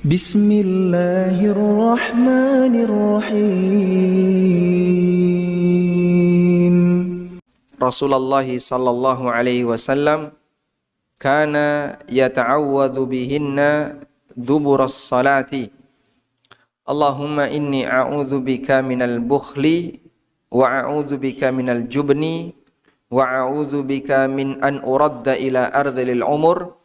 Bismillahirrahmanirrahim. Rasulullah sallallahu alaihi wasallam kana yata'awwadhu bihinna duburas salati. Allahumma inni a'udzu bika minal bukhli wa a'udzu bika minal jubni wa a'udzu bika min an uradda ila ardhil umur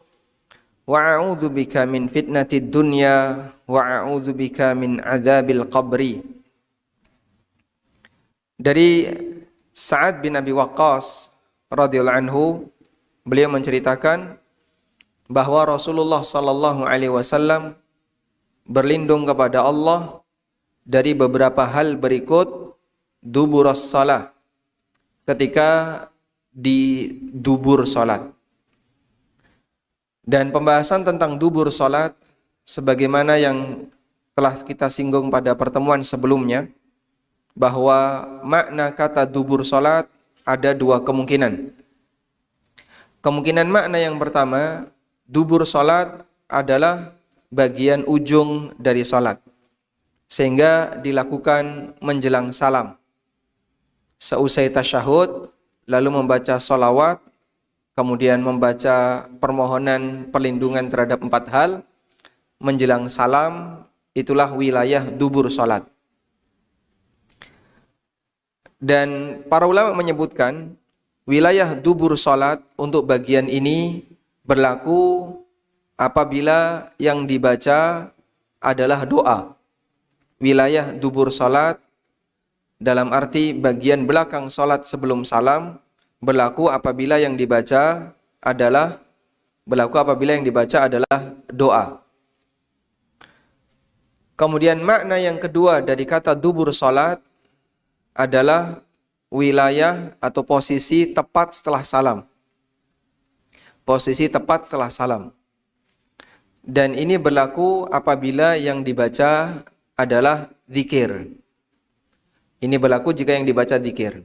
wa a'udzu bika min fitnatid dunya wa a'udzu bika min adzabil qabri. Dari Sa'ad bin Abi Waqqas radhiyallahu anhu, beliau menceritakan bahwa Rasulullah sallallahu alaihi wasallam berlindung kepada Allah dari beberapa hal berikut duburas salah, ketika di dubur salat. Dan pembahasan tentang dubur salat sebagaimana yang telah kita singgung pada pertemuan sebelumnya, bahwa makna kata dubur salat ada dua kemungkinan. Kemungkinan makna yang pertama, dubur salat adalah bagian ujung dari salat, sehingga dilakukan menjelang salam. Seusai tasyahud, lalu membaca sholawat, kemudian membaca permohonan perlindungan terhadap 4 hal, menjelang salam, itulah wilayah dubur salat. Dan para ulama menyebutkan wilayah dubur salat untuk bagian ini berlaku apabila yang dibaca adalah doa. Wilayah dubur salat dalam arti bagian belakang salat sebelum salam berlaku apabila yang dibaca adalah doa. Kemudian makna yang kedua dari kata dubur salat adalah wilayah atau posisi tepat setelah salam. Posisi tepat setelah salam. Dan ini berlaku apabila yang dibaca adalah zikir. Ini berlaku jika yang dibaca zikir.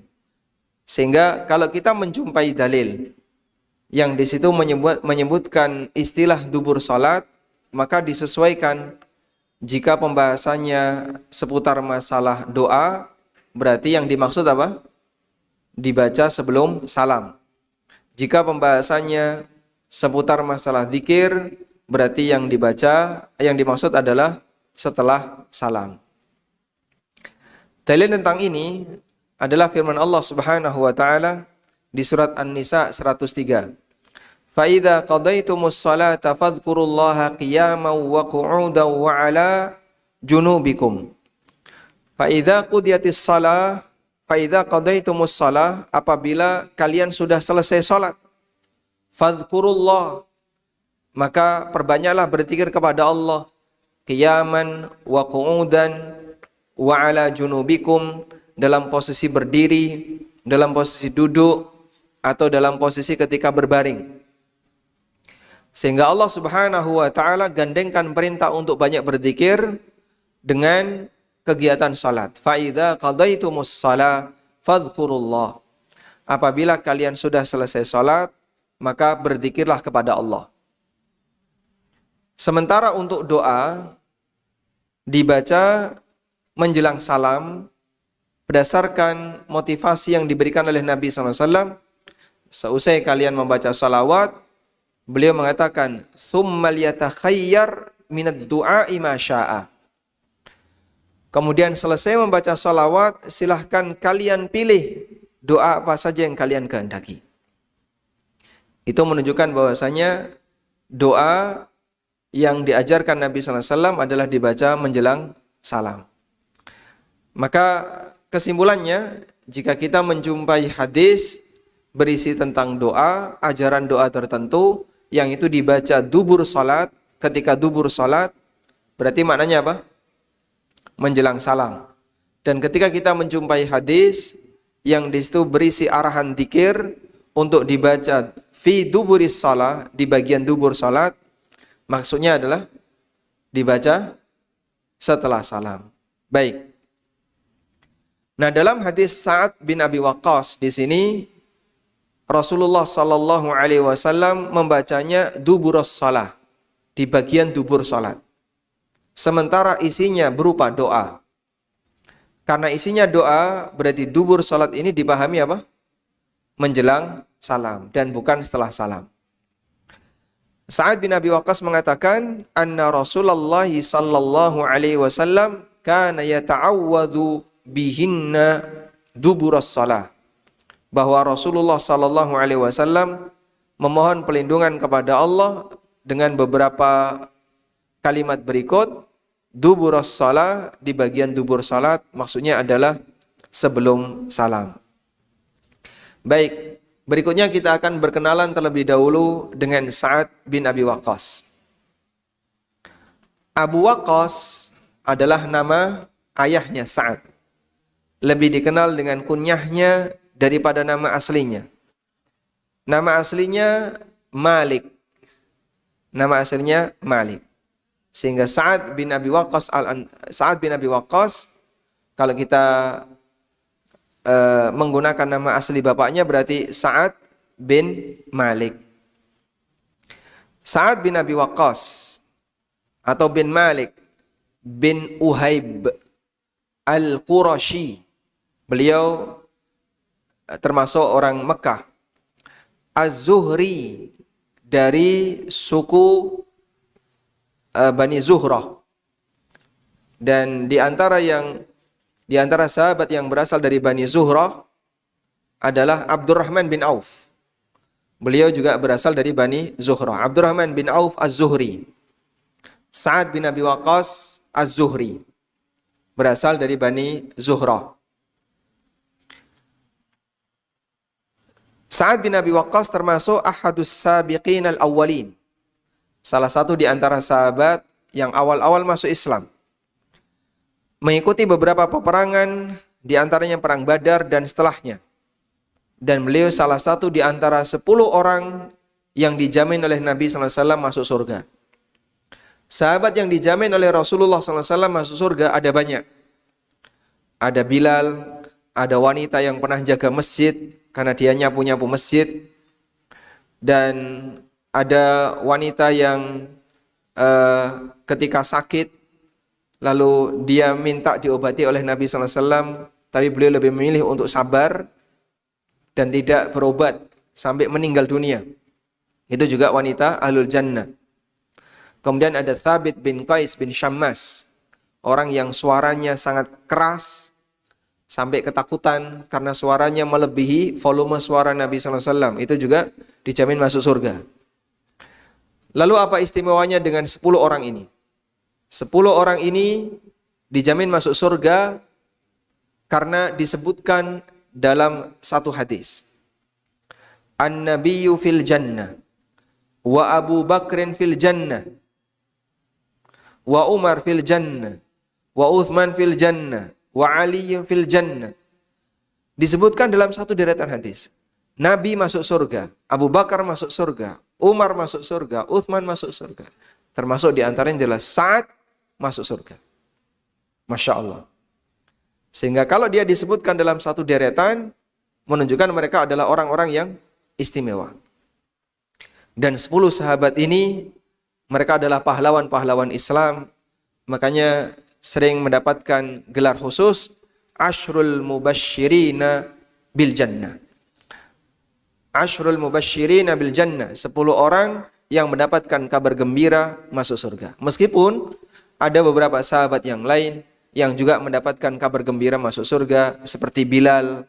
Sehingga kalau kita menjumpai dalil yang di situ menyebutkan istilah dubur salat, maka disesuaikan. Jika pembahasannya seputar masalah doa, berarti yang dimaksud apa? Dibaca sebelum salam. Jika pembahasannya seputar masalah zikir, berarti yang dimaksud adalah setelah salam. Dalil tentang ini adalah firman Allah Subhanahu wa taala di surat An-Nisa 103. Fa idza qadaytumus salata fadhkurullaha qiyaman wa qu'udan wa 'ala junubikum. Fa idza qudiyatis shalah fa idza qadaytumus shalah, apabila kalian sudah selesai salat, fadhkurullah, maka perbanyaklah berzikir kepada Allah, qiyaman wa qu'udan wa 'ala junubikum, dalam posisi berdiri, dalam posisi duduk, atau dalam posisi ketika berbaring. Sehingga Allah Subhanahu wa taala gandengkan perintah untuk banyak berzikir dengan kegiatan salat. Fa idza qadaitumus shalah fadhkurullah. Apabila kalian sudah selesai salat, maka berzikirlah kepada Allah. Sementara untuk doa dibaca menjelang salam berdasarkan motivasi yang diberikan oleh Nabi SAW. Seusai kalian membaca salawat, beliau mengatakan, "Tsumma liyatakhayyar minad du'a'i ma syaa." Kemudian selesai membaca salawat, silahkan kalian pilih doa apa saja yang kalian kehendaki. Itu menunjukkan bahwasanya doa yang diajarkan Nabi SAW adalah dibaca menjelang salam. Maka kesimpulannya, jika kita menjumpai hadis berisi tentang doa, ajaran doa tertentu yang itu dibaca dubur salat, ketika dubur salat, berarti maknanya apa? Menjelang salam. Dan ketika kita menjumpai hadis yang di situ berisi arahan dzikir untuk dibaca fi duburis salat, di bagian dubur salat, maksudnya adalah dibaca setelah salam. Baik. Nah, dalam hadis Sa'ad bin Abi Waqqas di sini Rasulullah sallallahu alaihi wasallam membacanya duburus shalah, di bagian dubur salat. sementara isinya berupa doa. Karena isinya doa, berarti dubur salat ini dipahami apa? Menjelang salam dan bukan setelah salam. Sa'ad bin Abi Waqqas mengatakan, anna Rasulullah sallallahu alaihi wasallam kana yata'awwadhu bihinna duburas salah. Bahwa Rasulullah sallallahu alaihi wasallam memohon pelindungan kepada Allah dengan beberapa kalimat berikut. Duburas salah, di bagian dubur salat, maksudnya adalah sebelum salam. Baik, berikutnya kita akan berkenalan terlebih dahulu dengan Sa'ad bin Abi Waqqas. Abu Waqqas adalah nama ayahnya Sa'ad. Lebih dikenal dengan kunyahnya daripada nama aslinya. Nama aslinya Malik. Nama aslinya Malik. Sehingga Sa'ad bin Abi Waqqas kalau kita menggunakan nama asli bapaknya berarti Sa'ad bin Malik. Sa'ad bin Abi Waqqas atau bin Malik bin Uhaib Al-Qurashi. Beliau termasuk orang Mekah. Az-Zuhri dari suku Bani Zuhrah. Dan di antara sahabat yang berasal dari Bani Zuhrah adalah Abdurrahman bin Auf. Beliau juga berasal dari Bani Zuhrah. Abdurrahman bin Auf Az-Zuhri. Sa'ad bin Abi Waqqas Az-Zuhri. Berasal dari Bani Zuhrah. Sa'ad bin Abi Waqqas termasuk ahadus sabiqin al-awwalin. Salah satu di antara sahabat yang awal-awal masuk Islam. Mengikuti beberapa peperangan, di antaranya perang Badar dan setelahnya. Dan beliau salah satu di antara 10 orang yang dijamin oleh Nabi SAW masuk surga. Sahabat yang dijamin oleh Rasulullah SAW masuk surga ada banyak. Ada Bilal, ada wanita yang pernah jaga masjid, karena dia nyapu-nyapu masjid. Dan ada wanita yang ketika sakit, lalu dia minta diobati oleh Nabi SAW, tapi beliau lebih memilih untuk sabar dan tidak berobat sampai meninggal dunia. Itu juga wanita Ahlul Jannah. Kemudian ada Thabit bin Qais bin Syammas, orang yang suaranya sangat keras, sampai ketakutan karena suaranya melebihi volume suara Nabi SAW. Itu juga dijamin masuk surga. Lalu apa istimewanya dengan 10 orang ini? 10 orang ini dijamin masuk surga karena disebutkan dalam satu hadis. An-Nabiyyu fil jannah, wa Abu Bakrin fil jannah, wa Umar fil jannah, wa Uthman fil jannah, wa Ali fil jannah. Disebutkan dalam satu deretan hadis. Nabi masuk surga, Abu Bakar masuk surga, Umar masuk surga, Uthman masuk surga. Termasuk di antaranya adalah Sa'ad masuk surga. Masya Allah. Sehingga kalau dia disebutkan dalam satu deretan, menunjukkan mereka adalah orang-orang yang istimewa. Dan 10 sahabat ini, mereka adalah pahlawan-pahlawan Islam. Makanya sering mendapatkan gelar khusus, Ashrul Mubashshirina bil Jannah. Ashrul Mubashshirina bil Jannah. 10 orang yang mendapatkan kabar gembira masuk surga. Meskipun ada beberapa sahabat yang lain yang juga mendapatkan kabar gembira masuk surga, seperti Bilal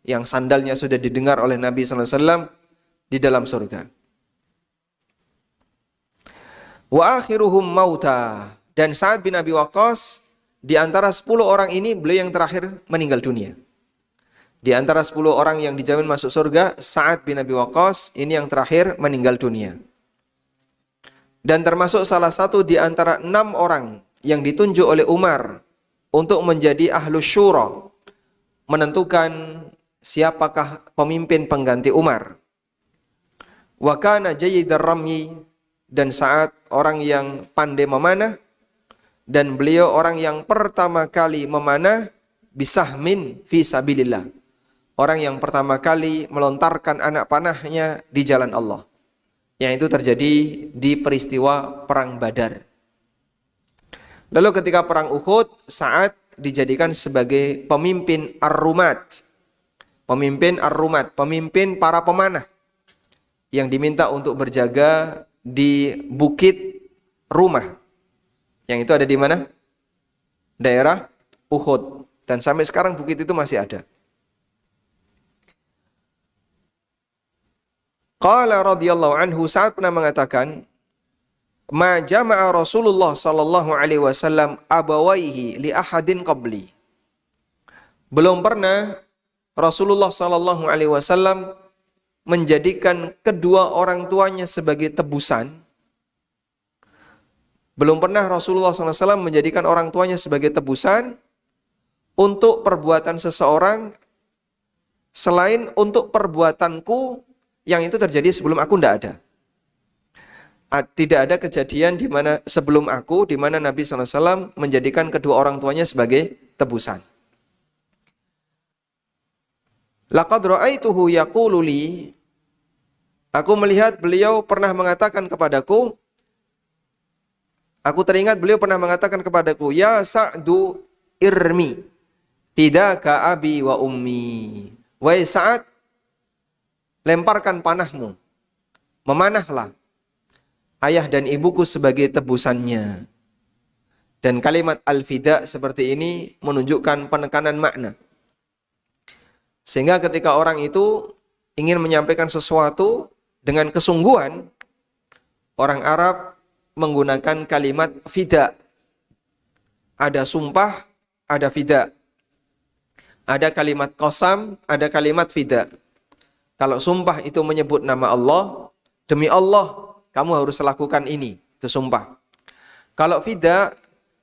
yang sandalnya sudah didengar oleh Nabi SAW di dalam surga. Wa akhiruhum mauta. Dan Sa'ad bin Abi Waqqas, di antara 10 orang ini beliau yang terakhir meninggal dunia. Di antara 10 orang yang dijamin masuk surga, Sa'ad bin Abi Waqqas ini yang terakhir meninggal dunia. Dan termasuk salah satu di antara 6 orang yang ditunjuk oleh Umar untuk menjadi Ahlus Syura, menentukan siapakah pemimpin pengganti Umar. Wa kana jayyidar ramyi, dan Sa'ad orang yang pandai memanah, dan beliau orang yang pertama kali memanah bisahmin fi sabilillah. Orang yang pertama kali melontarkan anak panahnya di jalan Allah. Yang itu terjadi di peristiwa Perang Badar. Lalu ketika perang Uhud, Sa'ad dijadikan sebagai pemimpin Ar-Rumat. Pemimpin para pemanah yang diminta untuk berjaga di bukit Rumah. Yang itu ada di mana? Daerah Uhud. Dan sampai sekarang bukit itu masih ada. Qala radhiyallahu anhu, Sa'ad pernah mengatakan, ma jama'a Rasulullah sallallahu alaihi wasallam abawaihi li ahadin qabli. Belum pernah Rasulullah sallallahu alaihi wasallam menjadikan kedua orang tuanya sebagai tebusan. Belum pernah Rasulullah SAW menjadikan orang tuanya sebagai tebusan untuk perbuatan seseorang selain untuk perbuatanku yang itu terjadi sebelum aku, tidak ada. Tidak ada kejadian di mana sebelum aku, di mana Nabi SAW menjadikan kedua orang tuanya sebagai tebusan. Laqad ra'aituhu yaqulu li, aku melihat beliau pernah mengatakan kepadaku, aku teringat beliau pernah mengatakan kepadaku, ya Sa'du irmi fidaka abi wa ummi. Wahai Sa'ad, lemparkan panahmu, memanahlah ayah dan ibuku sebagai tebusannya. Dan kalimat al-fida seperti ini menunjukkan penekanan makna. Sehingga ketika orang itu ingin menyampaikan sesuatu dengan kesungguhan, orang Arab menggunakan kalimat fida. Ada sumpah, ada fida. Ada kalimat qasam, ada kalimat fida. Kalau sumpah itu menyebut nama Allah, demi Allah kamu harus lakukan ini, itu sumpah. Kalau fida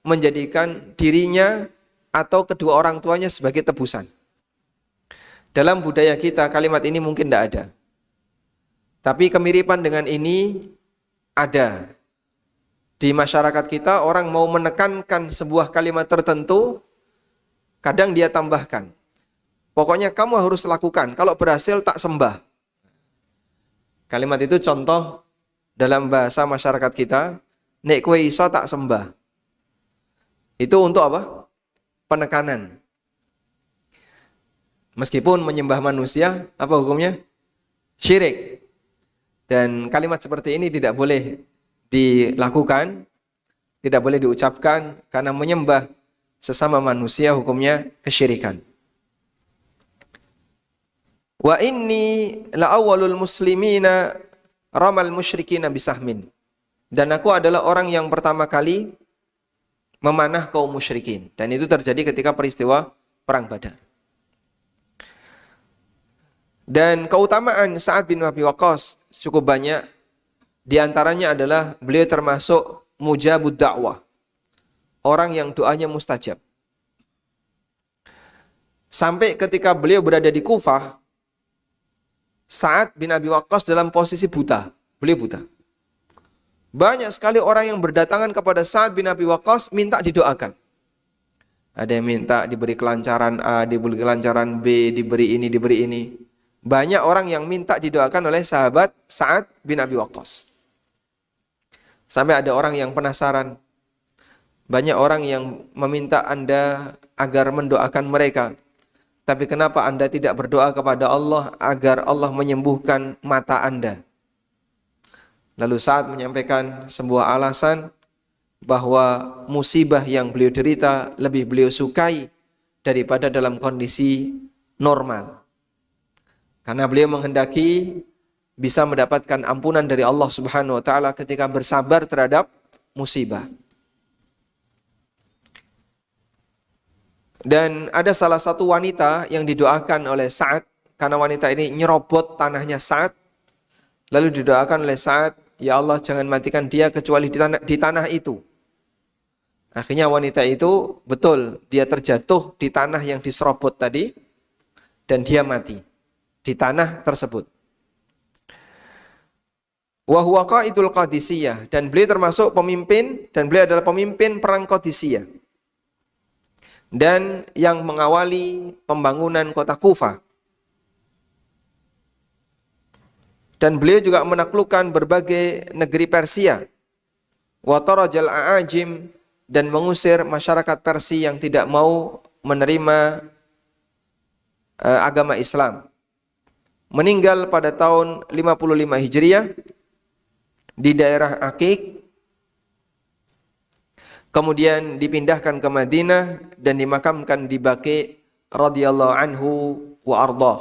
menjadikan dirinya atau kedua orang tuanya sebagai tebusan. Dalam budaya kita kalimat ini mungkin tidak ada. Tapi kemiripan dengan ini ada. Di masyarakat kita orang mau menekankan sebuah kalimat tertentu, kadang dia tambahkan, pokoknya kamu harus lakukan, kalau berhasil tak sembah. Kalimat itu contoh dalam bahasa masyarakat kita, nek kowe iso tak sembah. Itu untuk apa? Penekanan. Meskipun menyembah manusia, apa hukumnya? Syirik. Dan kalimat seperti ini tidak boleh dilakukan, tidak boleh diucapkan, karena menyembah sesama manusia hukumnya kesyirikan. Wa inni la awwalul muslimina ramal musyrikina bisahmin. Dan aku adalah orang yang pertama kali memanah kaum musyrikin. Dan itu terjadi ketika peristiwa Perang Badar. Dan keutamaan Sa'ad bin Abi Waqqas cukup banyak. Di antaranya adalah beliau termasuk mujabud da'wah. Orang yang doanya mustajab. Sampai ketika beliau berada di Kufah, Sa'ad bin Abi Waqqas dalam posisi buta. Beliau buta. Banyak sekali orang yang berdatangan kepada Sa'ad bin Abi Waqqas minta didoakan. Ada yang minta diberi kelancaran A, diberi kelancaran B, diberi ini, diberi ini. Banyak orang yang minta didoakan oleh sahabat Sa'ad bin Abi Waqqas. Sampai ada orang yang penasaran. Banyak orang yang meminta Anda agar mendoakan mereka. Tapi kenapa Anda tidak berdoa kepada Allah agar Allah menyembuhkan mata Anda? Lalu Sa'ad menyampaikan sebuah alasan bahwa musibah yang beliau derita lebih beliau sukai daripada dalam kondisi normal. Karena beliau menghendaki bisa mendapatkan ampunan dari Allah Subhanahu wa taala ketika bersabar terhadap musibah. Dan ada salah satu wanita yang didoakan oleh Sa'ad, karena wanita ini nyerobot tanahnya Sa'ad, lalu didoakan oleh Sa'ad, ya Allah jangan matikan dia kecuali di tanah itu. Akhirnya wanita itu betul, dia terjatuh di tanah yang diserobot tadi, dan dia mati di tanah tersebut. Wa huwa qaidul Qadisiyah, dan beliau termasuk pemimpin, dan beliau adalah pemimpin perang Qadisiyah. Dan yang mengawali pembangunan kota Kufah. Dan beliau juga menaklukkan berbagai negeri Persia. Wa tarajal a'ajim dan mengusir masyarakat Persia yang tidak mau menerima agama Islam. Meninggal pada tahun 55 Hijriah di daerah Aqiq. Kemudian dipindahkan ke Madinah dan dimakamkan di Baqi radhiyallahu anhu wa ardah.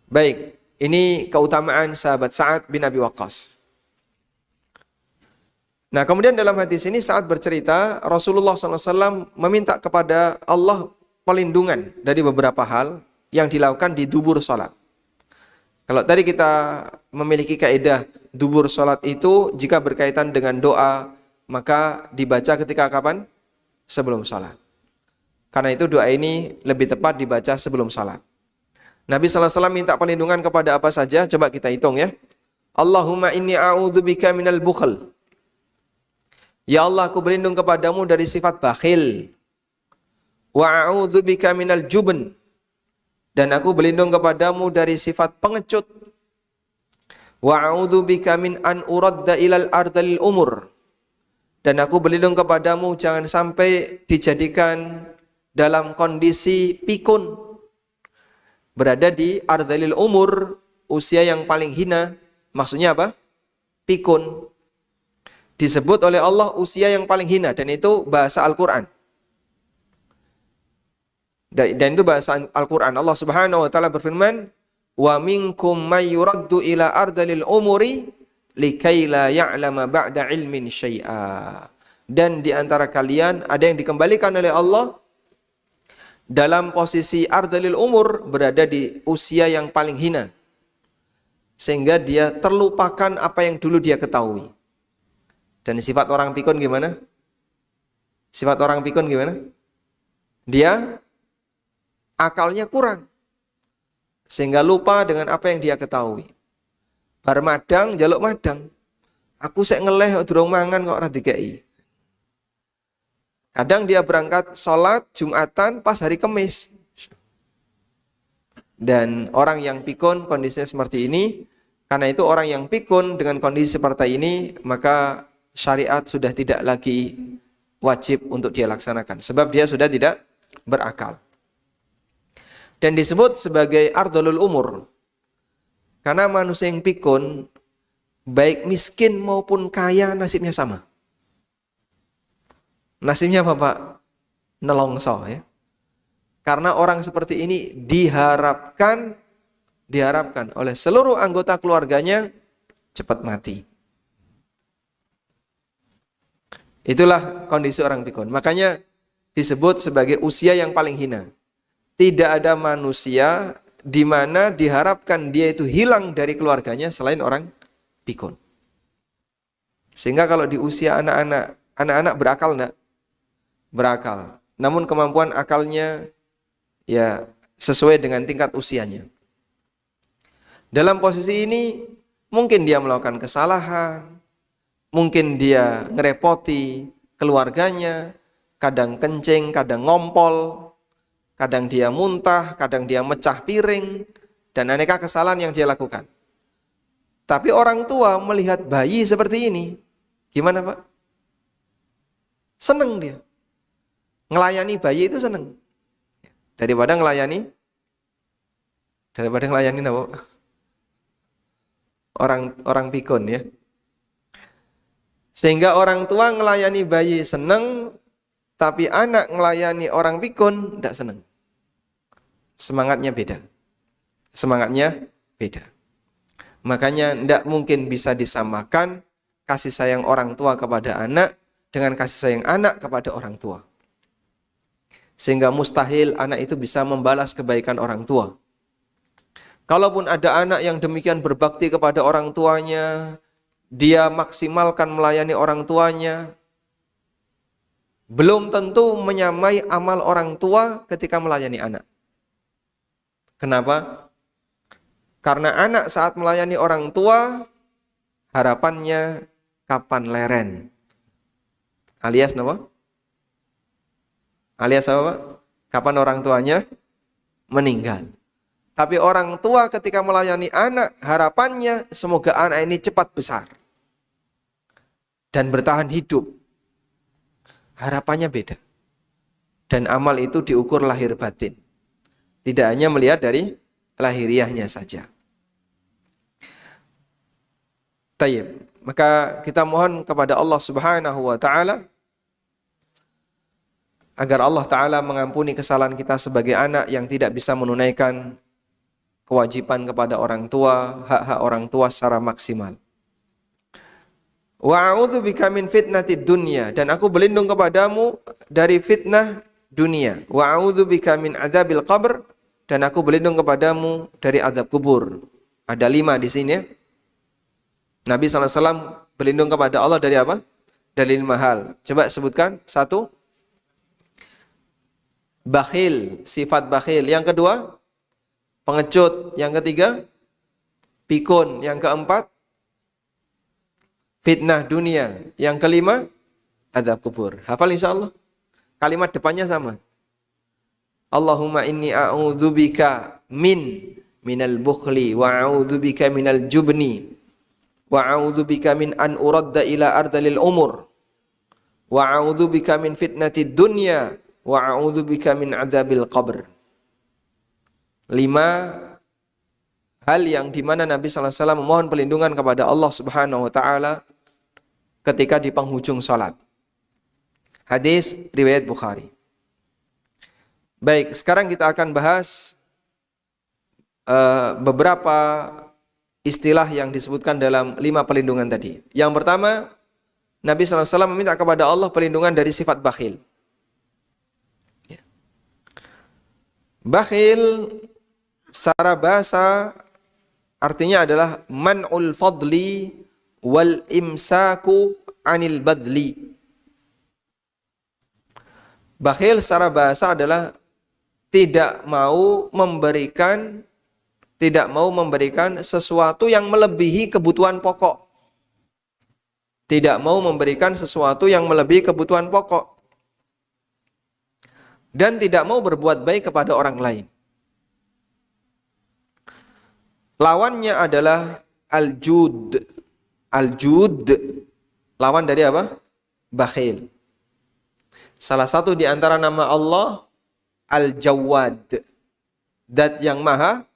Baik, ini keutamaan sahabat Sa'ad bin Abi Waqqas. Nah, kemudian dalam hadis ini Sa'ad bercerita, Rasulullah SAW meminta kepada Allah pelindungan dari beberapa hal yang dilakukan di dubur salat. Kalau tadi kita memiliki kaidah dubur salat itu jika berkaitan dengan doa, maka dibaca ketika kapan? Sebelum salat. Karena itu doa ini lebih tepat dibaca sebelum salat. Nabi SAW minta perlindungan kepada apa saja? Coba kita hitung ya. Allahumma inni a'udzubika minal bukhl. Ya Allah, aku berlindung kepadamu dari sifat bakhil. Wa a'udzubika minal jubn. Dan aku berlindung kepadamu dari sifat pengecut. Wa a'udzubika min an uradda ilal ardalil umur. Dan aku berlindung kepadamu jangan sampai dijadikan dalam kondisi pikun. Berada di ardalil umur, usia yang paling hina. Maksudnya apa? Pikun. Disebut oleh Allah usia yang paling hina. Dan itu bahasa Al-Quran. Dan itu bahasa Al-Quran. Allah Subhanahu wa ta'ala berfirman, "Wa minkum may yuraddu ila ardalil umuri likai la ya'lama ba'da ilmin syai'a." Dan di antara kalian ada yang dikembalikan oleh Allah dalam posisi ardalil umur, berada di usia yang paling hina, sehingga dia terlupakan apa yang dulu dia ketahui. Dan sifat orang pikun gimana? Sifat orang pikun gimana? Dia akalnya kurang, sehingga lupa dengan apa yang dia ketahui. Bar madang, jaluk madang. Aku sek ngeleh durung mangan kok ora dikei. Kadang dia berangkat sholat Jumatan pas hari Kamis. Dan orang yang pikun kondisinya seperti ini. Karena itu orang yang pikun dengan kondisi seperti ini, maka syariat sudah tidak lagi wajib untuk dia laksanakan. Sebab dia sudah tidak berakal. Dan disebut sebagai ardalul umur. Karena manusia yang pikun, baik miskin maupun kaya nasibnya sama. Nasibnya apa Pak? Nelongso ya. Karena orang seperti ini diharapkan oleh seluruh anggota keluarganya cepat mati. Itulah kondisi orang pikun. Makanya disebut sebagai usia yang paling hina. Tidak ada manusia di mana diharapkan dia itu hilang dari keluarganya selain orang pikun. Sehingga kalau di usia anak-anak berakal enggak? Berakal. Namun kemampuan akalnya ya sesuai dengan tingkat usianya. Dalam posisi ini mungkin dia melakukan kesalahan, mungkin dia ngerepoti keluarganya, kadang kencing, kadang ngompol, kadang dia muntah, kadang dia mecah piring, dan aneka kesalahan yang dia lakukan. Tapi orang tua melihat bayi seperti ini, gimana Pak? Seneng dia. Ngelayani bayi itu seneng. Daripada ngelayani apa? Orang pikun ya. Sehingga orang tua ngelayani bayi seneng, tapi anak ngelayani orang pikun tidak seneng. Semangatnya beda. Makanya tidak mungkin bisa disamakan kasih sayang orang tua kepada anak dengan kasih sayang anak kepada orang tua. Sehingga mustahil anak itu bisa membalas kebaikan orang tua. Kalaupun ada anak yang demikian berbakti kepada orang tuanya, dia maksimalkan melayani orang tuanya, belum tentu menyamai amal orang tua ketika melayani anak. Kenapa? Karena anak saat melayani orang tua, harapannya kapan leren. Alias apa? Alias apa Pak? Kapan orang tuanya meninggal. Tapi orang tua ketika melayani anak, harapannya semoga anak ini cepat besar dan bertahan hidup harapannya beda. Dan amal itu diukur lahir batin. Tidak hanya melihat dari lahiriahnya saja. Tayyib. Maka kita mohon kepada Allah Subhanahu wa taala agar Allah taala mengampuni kesalahan kita sebagai anak yang tidak bisa menunaikan kewajiban kepada orang tua, hak-hak orang tua secara maksimal. Wa a'udzubika min fitnatid dunya, dan aku berlindung kepadamu dari fitnah dunia. Wa a'udzubika min adzabil qabr, dan aku berlindung kepadamu dari azab kubur. Ada 5 di sini ya. Nabi SAW berlindung kepada Allah dari apa? Dari 5 hal. Coba sebutkan. 1, bakhil, sifat bakhil. Yang kedua, pengecut. Yang ketiga, pikun. Yang keempat, fitnah dunia. Yang kelima, azab kubur. Hafal insyaAllah. Kalimat depannya sama. Allahumma inni a'udzubika minal bukhli wa a'udzubika minal jubni wa a'udzubika min an uradda ila ardalil umur wa a'udzubika min fitnatid dunya wa a'udzubika min adzabil qabr. 5 hal yang dimana Nabi SAW memohon perlindungan kepada Allah Subhanahu wa ta'ala ketika di penghujung salat. Hadis riwayat Bukhari. Baik, sekarang kita akan bahas beberapa istilah yang disebutkan dalam 5 perlindungan tadi. Yang pertama, Nabi SAW meminta kepada Allah perlindungan dari sifat bakhil. Bakhil secara bahasa artinya adalah man'ul fadli wal imsaku anil badli. Bakhil secara bahasa adalah tidak mau memberikan sesuatu yang melebihi kebutuhan pokok. Tidak mau memberikan sesuatu yang melebihi kebutuhan pokok. Dan tidak mau berbuat baik kepada orang lain. Lawannya adalah al-jud. Al-jud, lawan dari apa? Bakhil. Salah satu di antara nama Allah, Al-Jawad. Dat yang maha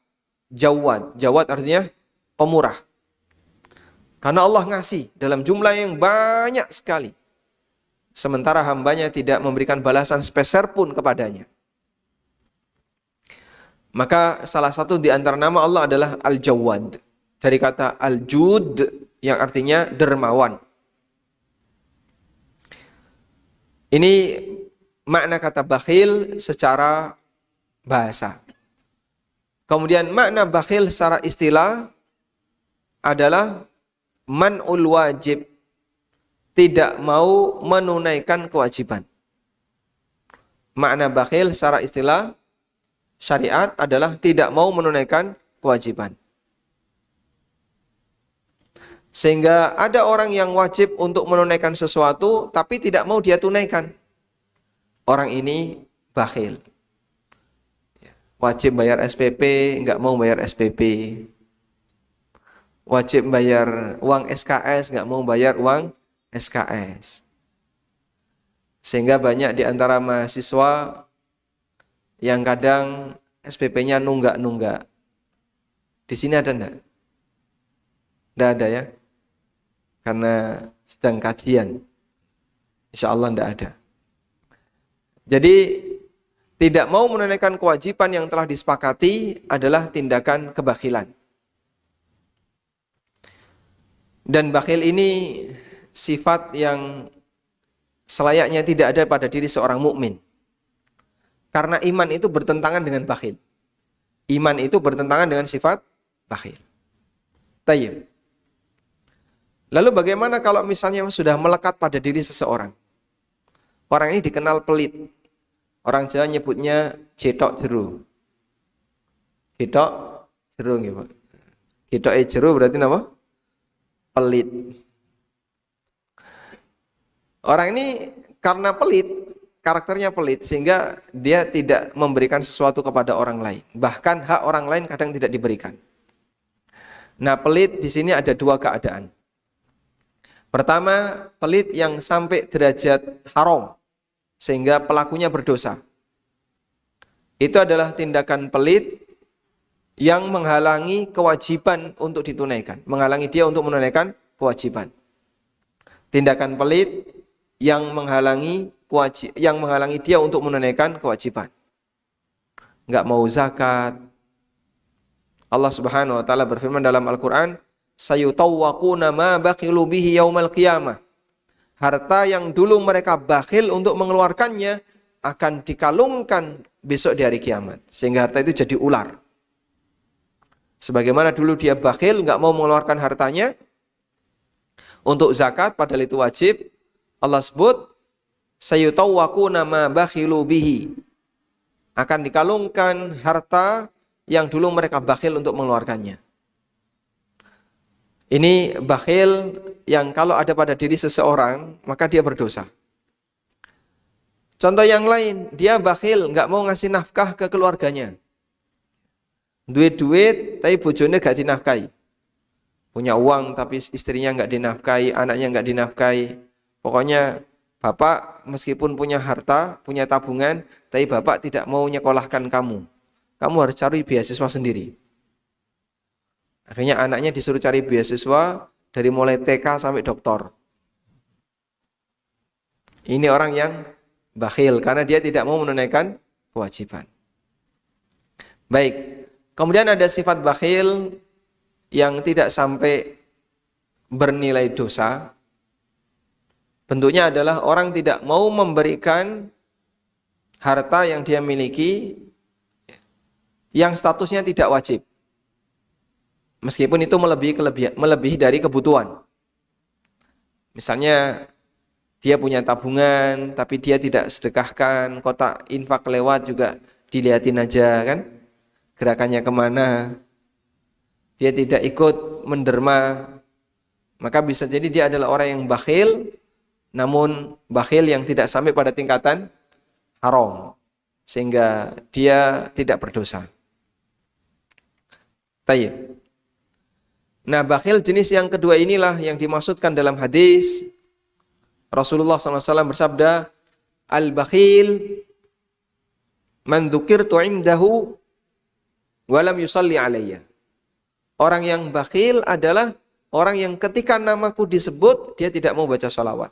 Jawad. Jawad artinya pemurah. Karena Allah ngasih dalam jumlah yang banyak sekali. Sementara hambanya tidak memberikan balasan sepeser pun kepadanya. Maka salah satu di antara nama Allah adalah Al-Jawad. Dari kata Al-Jud yang artinya dermawan. Ini makna kata bakhil secara bahasa. Kemudian makna bakhil secara istilah adalah man'ul wajib, tidak mau menunaikan kewajiban. Makna bakhil secara istilah syariat adalah tidak mau menunaikan kewajiban. Sehingga ada orang yang wajib untuk menunaikan sesuatu tapi tidak mau dia tunaikan. Orang ini bakhil. Wajib bayar SPP, enggak mau bayar SPP. Wajib bayar uang SKS, enggak mau bayar uang SKS. Sehingga banyak di antara mahasiswa yang kadang SPP-nya nunggak-nunggak. Di sini ada enggak? Enggak ada ya? Karena sedang kajian. Insya Allah enggak ada. Jadi tidak mau menunaikan kewajiban yang telah disepakati adalah tindakan kebakhilan. Dan bakhil ini sifat yang selayaknya tidak ada pada diri seorang mukmin. Karena iman itu bertentangan dengan bakhil. Iman itu bertentangan dengan sifat bakhil. Tayyib. Lalu bagaimana kalau misalnya sudah melekat pada diri seseorang? Orang ini dikenal pelit. Orang Jawa nyebutnya cetok jeru. Cetok jeru nggih, Pak. Cetoke jeru berarti apa? Pelit. Orang ini karena pelit, karakternya pelit sehingga dia tidak memberikan sesuatu kepada orang lain. Bahkan hak orang lain kadang tidak diberikan. Nah, pelit di sini ada 2 keadaan. Pertama, pelit yang sampai derajat haram. sehingga pelakunya berdosa. Itu adalah tindakan pelit yang menghalangi kewajiban untuk ditunaikan, menghalangi dia untuk menunaikan kewajiban. Tindakan pelit yang menghalangi dia untuk menunaikan kewajiban. Enggak mau zakat. Allah Subhanahu wa taala berfirman dalam Al-Qur'an, "Sayutawwaquna ma bakhilu bihi yaumal qiyamah." Harta yang dulu mereka bakhil untuk mengeluarkannya akan dikalungkan besok di hari kiamat, sehingga harta itu jadi ular. Sebagaimana dulu dia bakhil, enggak mau mengeluarkan hartanya untuk zakat, padahal itu wajib. Allah sebut, sayutawwaquna ma bakhilu bihi. Akan dikalungkan harta yang dulu mereka bakhil untuk mengeluarkannya. Ini bakhil yang kalau ada pada diri seseorang, maka dia berdosa. Contoh yang lain, dia bakhil, enggak mau ngasih nafkah ke keluarganya. Duit-duit, tapi bojone gak dinafkahi. Punya uang, tapi istrinya gak dinafkahi, anaknya gak dinafkahi. Pokoknya, bapak meskipun punya harta, punya tabungan, tapi bapak tidak mau nyekolahkan kamu. Kamu harus cari beasiswa sendiri. Akhirnya anaknya disuruh cari beasiswa dari mulai TK sampai doktor. Ini orang yang bakhil karena dia tidak mau menunaikan kewajiban. Baik. Kemudian ada sifat bakhil yang tidak sampai bernilai dosa. Bentuknya adalah orang tidak mau memberikan harta yang dia miliki yang statusnya tidak wajib. Meskipun itu melebihi dari kebutuhan. Misalnya dia punya tabungan tapi dia tidak sedekahkan, kotak infak lewat juga dilihatin aja kan, gerakannya kemana, dia tidak ikut menderma, maka bisa jadi dia adalah orang yang bakhil, namun bakhil yang tidak sampai pada tingkatan haram, sehingga dia tidak berdosa. Tayyib. Nah, bakhil jenis yang kedua inilah yang dimaksudkan dalam hadis. Rasulullah SAW bersabda, "Al-bakhil man dzukirtu indahu wa lam yusalli alayya." Orang yang bakhil adalah orang yang ketika namaku disebut, dia tidak mau baca salawat.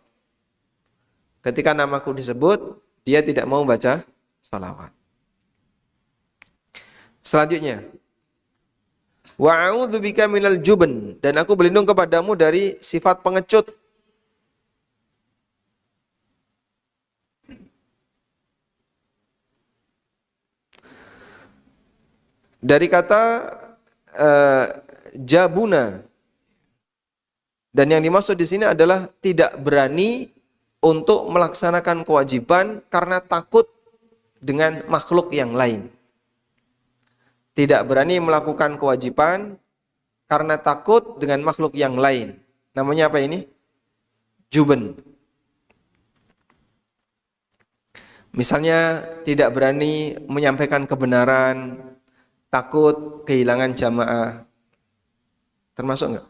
Ketika namaku disebut, dia tidak mau baca salawat. Selanjutnya, wa a'udzubika minal jubn, dan aku berlindung kepadamu dari sifat pengecut. Dari kata jabuna, dan yang dimaksud di sini adalah tidak berani untuk melaksanakan kewajiban karena takut dengan makhluk yang lain. Tidak berani melakukan kewajiban karena takut dengan makhluk yang lain. Namanya apa ini? Juben. Misalnya tidak berani menyampaikan kebenaran, takut kehilangan jamaah. Termasuk enggak?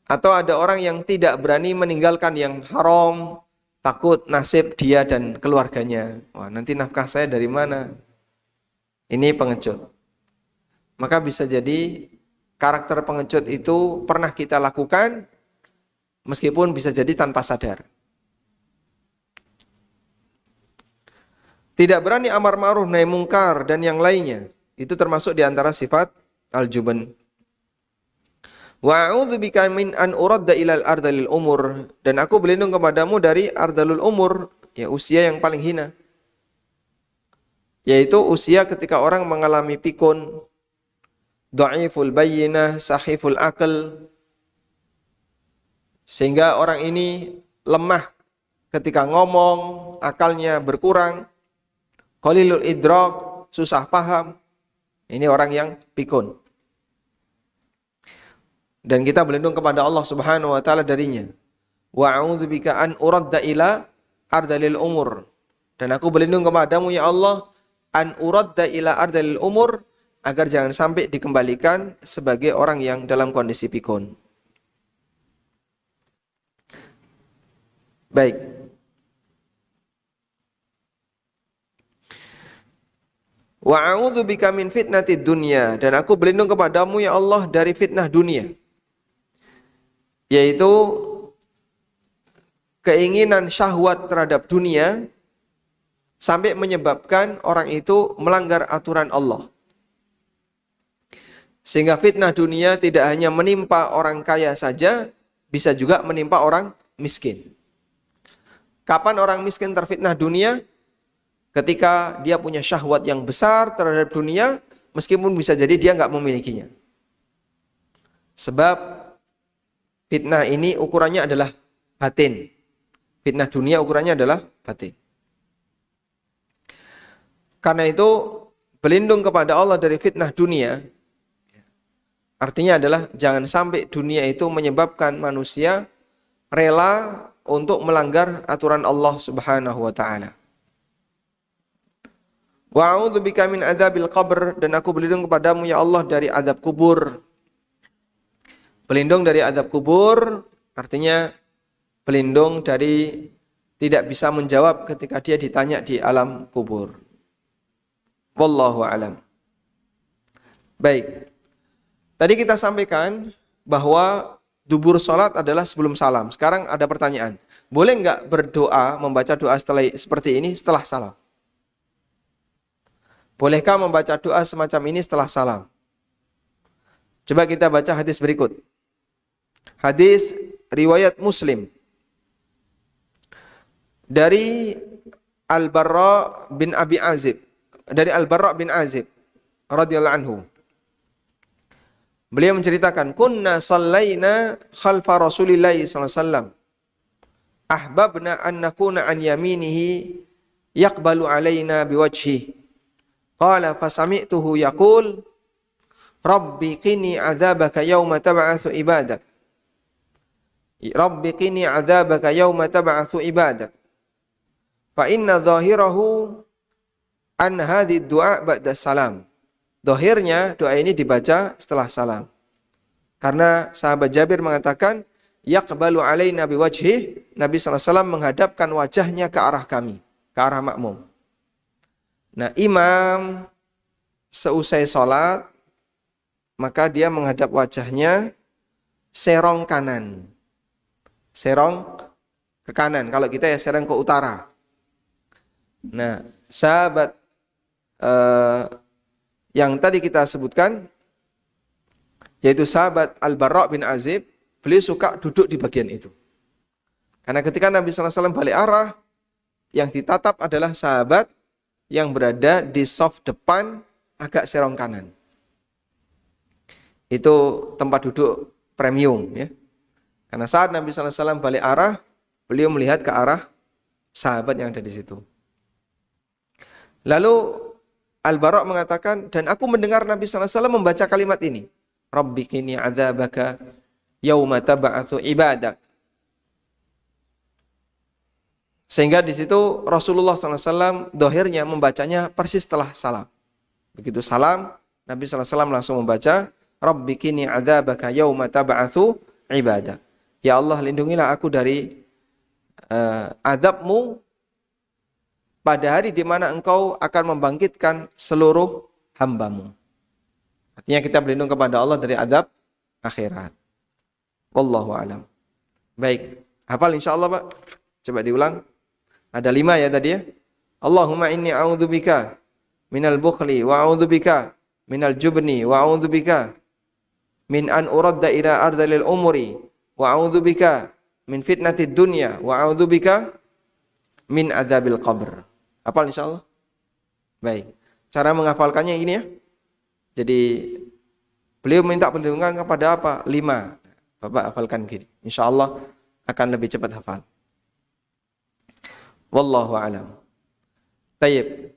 Atau ada orang yang tidak berani meninggalkan yang haram, takut nasib dia dan keluarganya. Wah, nanti nafkah saya dari mana? Ini pengecut. Maka bisa jadi karakter pengecut itu pernah kita lakukan, meskipun bisa jadi tanpa sadar. Tidak berani amar ma'ruf nahi mungkar dan yang lainnya. Itu termasuk di antara sifat al-juban. Wa a'udzubika min an uradda ilal ardalil umur, dan aku berlindung kepadamu dari ardalul umur, ya usia yang paling hina. Yaitu usia ketika orang mengalami pikun, dhaiful bayyinah, sahiful akal, sehingga orang ini lemah ketika ngomong, akalnya berkurang, qalilul idrak, susah paham. Ini orang yang pikun. Dan kita berlindung kepada Allah Subhanahu wa taala darinya. Wa a'udzubika an uradda ila ardalil umur. Dan aku berlindung kepadamu ya Allah, an uradda ila ardalil umur, agar jangan sampai dikembalikan sebagai orang yang dalam kondisi pikun. Baik. Wa a'udzubika min fitnatid dunya, dan aku berlindung kepadamu ya Allah dari fitnah dunia. Yaitu keinginan syahwat terhadap dunia sampai menyebabkan orang itu melanggar aturan Allah. Sehingga fitnah dunia tidak hanya menimpa orang kaya saja, bisa juga menimpa orang miskin. Kapan orang miskin terfitnah dunia? Ketika dia punya syahwat yang besar terhadap dunia, meskipun bisa jadi dia nggak memilikinya. Sebab fitnah ini ukurannya adalah batin. Fitnah dunia ukurannya adalah batin. Karena itu, berlindung kepada Allah dari fitnah dunia, artinya adalah jangan sampai dunia itu menyebabkan manusia rela untuk melanggar aturan Allah Subhanahu wa taala. Wa a'udzubika min adzabil qabr, dan aku berlindung kepadamu ya Allah dari azab kubur. Berlindung dari azab kubur artinya berlindung dari tidak bisa menjawab ketika dia ditanya di alam kubur. Wallahu alam. Baik. Tadi kita sampaikan bahwa dubur salat adalah sebelum salam. Sekarang ada pertanyaan. Boleh enggak berdoa, membaca doa seperti ini setelah salam? Bolehkah membaca doa semacam ini setelah salam? Coba kita baca hadis berikut. Hadis riwayat Muslim. Dari Al-Barra bin Abi Azib. Dari Al-Barra bin Azib radhiyallahu anhu. Beliau menceritakan, kunna sallaina khalfa Rasulillah sallallahu alaihi wasallam. Ahbabna an nakuna an yaminihi yaqbalu alaina biwajhihi. Qala fasami'tuhu yaqul Rabbi qini adzabaka yawma tab'atsu ibadak. Rabbi qini adzabaka yawma tab'atsu ibadak. Fa inna dhahirahu an hadhi du'a ba'da salam. Zahirnya doa ini dibaca setelah salam. Karena sahabat Jabir mengatakan, yaqbalu alaina biwajhih, Nabi SAW menghadapkan wajahnya ke arah kami, ke arah makmum. Nah, imam seusai sholat, maka dia menghadap wajahnya serong kanan. Serong ke kanan, kalau kita ya serong ke utara. Nah, sahabat yang tadi kita sebutkan, yaitu sahabat Al-Barra bin Azib, beliau suka duduk di bagian itu. Karena ketika Nabi SAW balik arah, yang ditatap adalah sahabat yang berada di saf depan agak serong kanan. Itu tempat duduk premium, ya. Karena saat Nabi SAW balik arah, beliau melihat ke arah sahabat yang ada di situ. Lalu Al-Bara' mengatakan, dan aku mendengar Nabi SAW membaca kalimat ini. Rabbi qini adzabaka yauma tab'atsu ibadak. Sehingga di situ Rasulullah SAW dohirnya membacanya persis setelah salam. Begitu salam, Nabi SAW langsung membaca, Rabbi qini adzabaka yauma tab'atsu ibadak. Ya Allah, lindungilah aku dari azabmu pada hari di mana engkau akan membangkitkan seluruh hambamu. Artinya kita berlindung kepada Allah dari azab akhirat. Wallahu a'lam. Baik, hafal insyaallah Pak. Coba diulang. Ada 5 ya tadi ya. Allahumma inni a'udzubika minal bukhli wa a'udzubika minal jubni wa a'udzubika min an uradda ila ardhil umuri wa a'udzubika min fitnatid dunya wa a'udzubika min adzabil qabr. Hafal insyaallah? Baik. Cara menghafalkannya ini ya. Jadi beliau minta perlindungan kepada apa? 5. Bapak hafalkan gini. Insyaallah akan lebih cepat hafal. Wallahu a'lam. Tayyib.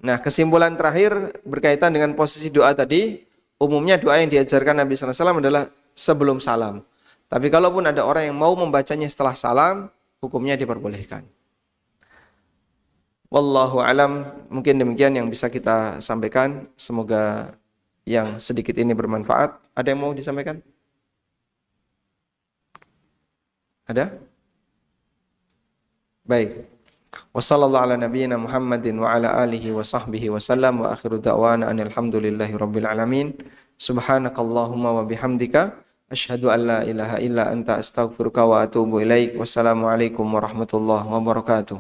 Nah, kesimpulan terakhir berkaitan dengan posisi doa tadi, umumnya doa yang diajarkan Nabi sallallahu alaihi wasallam adalah sebelum salam. Tapi kalaupun ada orang yang mau membacanya setelah salam, hukumnya diperbolehkan. Wallahu alam, mungkin demikian yang bisa kita sampaikan. Semoga yang sedikit ini bermanfaat. Ada yang mau disampaikan? Ada? Baik. Wa sallallahu ala nabiyyina Muhammadin wa ala alihi wa sahbihi wa sallam wa akhiru da'wana anil hamdulillahi rabbil alamin. Subhanakallahumma wa bihamdika asyhadu an la ilaha illa anta astaghfiruka wa atubu ilaik. Wassalamualaikum warahmatullahi wabarakatuh.